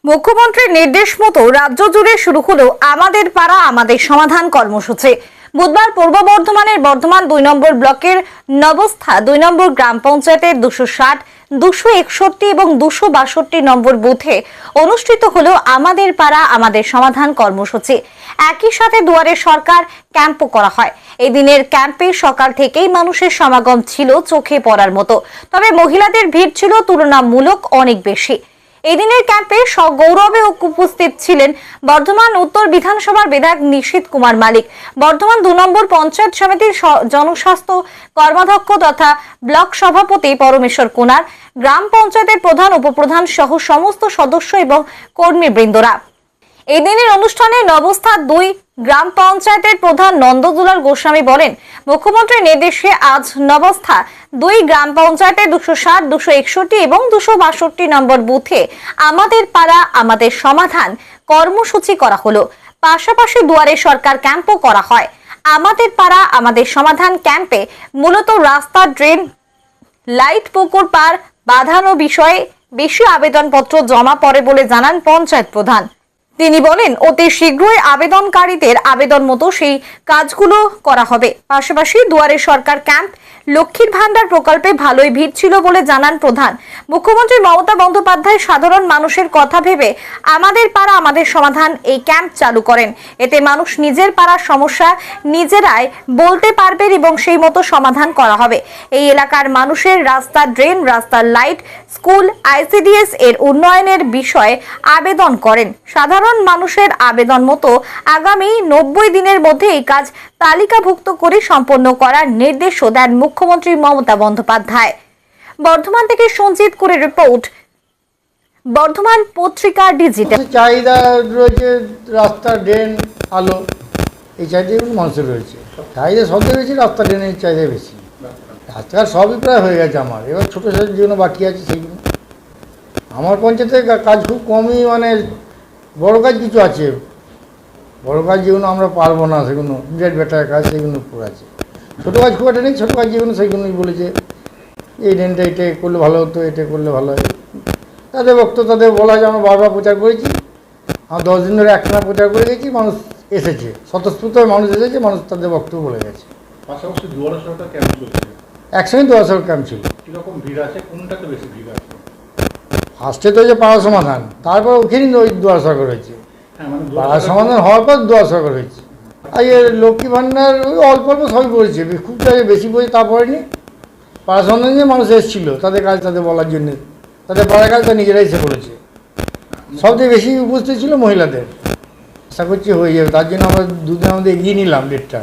মুখ্যমন্ত্রীর নির্দেশ মতো রাজ্য জুড়ে শুরু হলো আমাদের পাড়া আমাদের সমাধান কর্মসূচি। বুধবার পূর্ব বর্ধমানের বর্ধমান 2 নম্বর ব্লকের নবস্থা 2 নম্বর গ্রাম পঞ্চায়েতের 260, 261 এবং 262 নম্বর বুথে অনুষ্ঠিত হলো আমাদের পাড়া আমাদের সমাধান কর্মসূচি। একই সাথে দুয়ারে সরকার ক্যাম্পও করা হয়। এই দিনের ক্যাম্পে সকাল থেকেই মানুষের সমাগম ছিল চোখে পড়ার মতো, তবে মহিলাদের ভিড় ছিল তুলনামূলক অনেক বেশি। এই দিনের ক্যাম্পে সগৌরবে উপস্থিত ছিলেন বর্ধমান উত্তর বিধানসভার বিধায়ক নিশীথ কুমার মালিক, বর্ধমান 2 নম্বর পঞ্চায়েত সমিতির জনস্বাস্থ্য কর্মাধ্যক্ষ তথা ব্লক সভাপতি পরমেশ্বর কুনার, গ্রাম পঞ্চায়েতের প্রধান উপপ্রধান সহ সমস্ত সদস্য এবং কর্মীবৃন্দরা। এই দিনের অনুষ্ঠানে নবস্থা 2 গ্রাম পঞ্চায়েতের প্রধান নন্দদুলাল গোস্বামী বলেন, মুখ্যমন্ত্রীর নির্দেশে আজ নবস্থা 2 গ্রাম পঞ্চায়েতের 260, 261 এবং 262 নম্বর বুথে আমাদের পাড়া আমাদের সমাধান কর্মসূচি করা হলো। পাশাপাশি দুয়ারে সরকার ক্যাম্পও করা হয়। আমাদের পাড়া আমাদের সমাধান ক্যাম্পে মূলত রাস্তা, ড্রেন, লাইট, পুকুর পার বাঁধানো বিষয়ে বেশি আবেদনপত্র জমা পড়ে বলে জানান পঞ্চায়েত প্রধান। তিনি বলেন, অতি শীঘ্রই আবেদনকারীদের আবেদন মতো সেই কাজগুলো করা হবে। পাশাপাশি দুয়ারে সরকার ক্যাম্প, লক্ষ্মীর ভান্ডার প্রকল্পে ভালোই ভিড় ছিল বলে জানান প্রধান। মুখ্যমন্ত্রী মমতা বন্দ্যোপাধ্যায় সাধারণ মানুষের কথা ভেবে আমাদের পাড়া আমাদের সমাধান এই ক্যাম্প চালু করেন। এতে মানুষ নিজের পাড়ার সমস্যা নিজেরাই বলতে পারবেন এবং সেই মতো সমাধান করা হবে। এই এলাকার মানুষের রাস্তা, ড্রেন, রাস্তার লাইট, স্কুল, ICDS এর উন্নয়নের বিষয়ে আবেদন করেন। সাধারণ মানুষের আবেদন মতো আগামী 90 দিনের মধ্যে এই কাজ তালিকাভুক্ত করে সম্পন্ন করার নির্দেশও দেন মুখ্যমন্ত্রী মমতা বন্দ্যোপাধ্যায়। বর্ধমান থেকে সঞ্জিত করে রিপোর্ট, বর্ধমান পত্রিকা ডিজিটাল। চাহিদা রয়েছে রাস্তা, ড্রেন, আলো, এই চাহিদাগুলো মানুষের রয়েছে। চাহিদা সবচেয়ে বেশি রাস্তা, ড্রেনের চাহিদা বেশি। রাস্তাঘাট সবই প্রায় হয়ে গেছে আমার, এবার ছোটো ছোটো যেগুলো বাকি আছে সেইগুলো। আমার পঞ্চায়েতে কাজ খুব কমই, মানে বড় কাজ কিছু আছে, বড় কাজ যেগুলো আমরা পারবো না সেগুলো বিরাট বেটার কাজ সেগুলো উপর আছে। ছোটো কাজ খুব একটা নেই, ছোটো কাজ যেগুলো সেইগুলোই বলেছে এই ড্রেনটা এটা করলে ভালো হতো, এটা করলে ভালো হয়। তাদের বক্তব্য তাদের বলা যায়, আমরা বারবার প্রচার করেছি, আমরা 10 দিন ধরে একটানা প্রচার করে গেছি, মানুষ এসেছে, স্বতঃস্ফূর্তভাবে মানুষ এসেছে, মানুষ তাদের বক্তব্য বলে গেছে। পাশাপাশি দুয়ারে সরকার ক্যাম্প চলছে, একসঙ্গে দুয়ারে সরকার ক্যাম্প ছিল। কীরকম ভিড় আছে, কোনটাতে বেশি ভিড় আছে? ফার্স্টে তো যে পাড়া সমাধান, তারপর ওখানেই ওই দুয়ারে সরকার হয়েছে। পাড়া সমাধান হওয়ার পর দুয়ারে সরকার হয়েছে। আর এর লক্ষ্মী ভান্ডার ওই অল্প অল্প সবই পড়েছে, খুব জায়গায় বেশি পড়েছে তা পড়েনি। পাড়া সমাধান যে মানুষ এসেছিল তাদের কাজ তাদের বলার জন্যে, তাদের পাড়ার কাজ তারা নিজেরাই এসে করেছে। সবচেয়ে বেশি উপস্থিত ছিল মহিলাদের। আশা করছি হয়ে যাবে, তার জন্য আমরা দুদিনের মধ্যে এগিয়ে নিলাম ডেটটা।